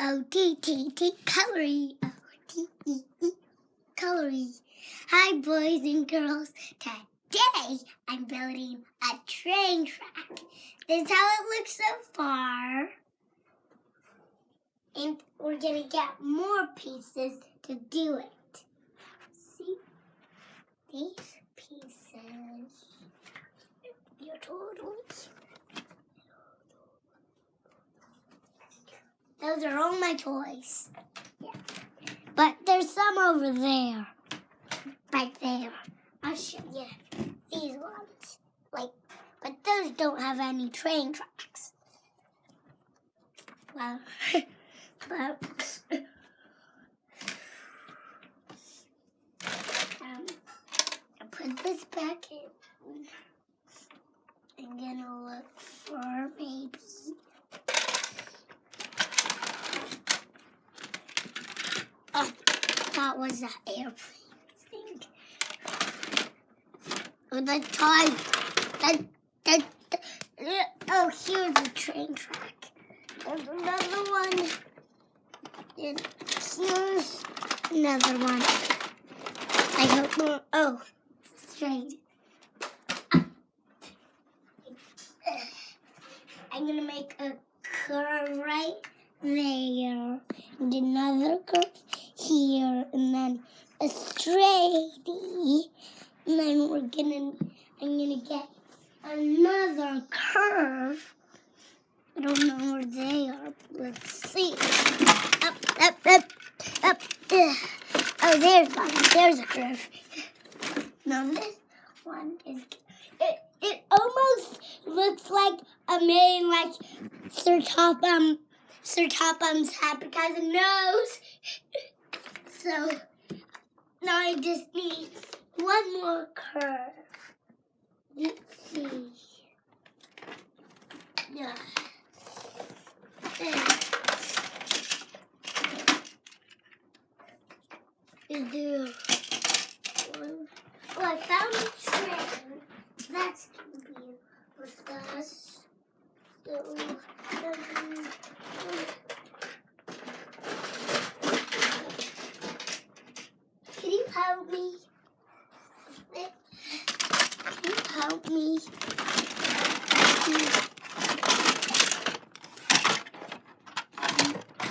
O-T-T-T, coloring. O-T-E-E, coloring. Hi, boys and girls. Today, I'm building a train track. This is how it looks so far. And we're going to get more pieces to do it. See? These pieces. Your toys. Those are all my toys. Yeah. But there's some over there. Right there. I'll show you these ones. But those don't have any train tracks. Well, but I put this back in. I'm gonna look for maybe. Oh, that was an airplane thing. Or the time. Oh, here's the train track. There's another one. And here's another one. I hope more. Oh, straight. I'm going to make a curve right there. And another curve here. And then a straighty. And then I'm going to get another curve. I don't know where they are. Let's see. Up. Oh, there's one. There's a curve. Now this one is. It almost looks like a man, like Sir Topham's hat because of nose. So now I just need one more curve. Let's see. Yeah. Is there one? Oh, I found a train. That's going to be with us. So, can you help me? Can you help me?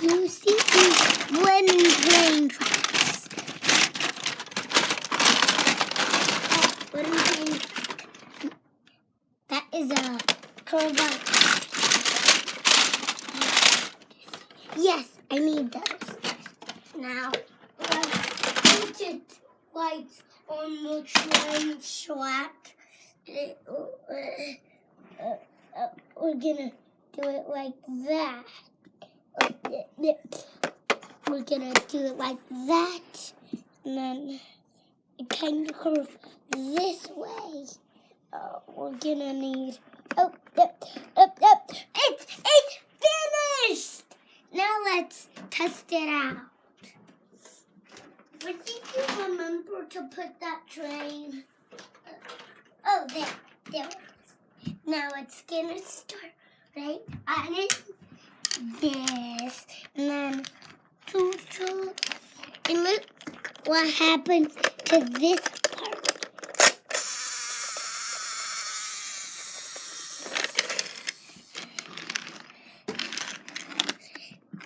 You see these winning train tracks? Winning train track. That is a curve out. Yes, I need those. Now, painted lights on the train track. We're gonna do it like that. We're gonna do it like that, and then it kind of curve this way. We're gonna need. It's finished. Now let's test it out. Where did you remember to put that train? Oh, there it is. Now it's gonna start right on it. This, and then and look what happens to this part.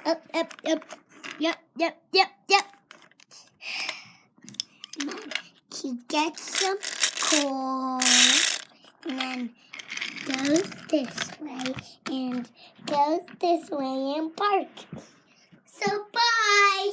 Up. Yep. And then he gets some coal, and then goes this way and goes this way and park. So bye.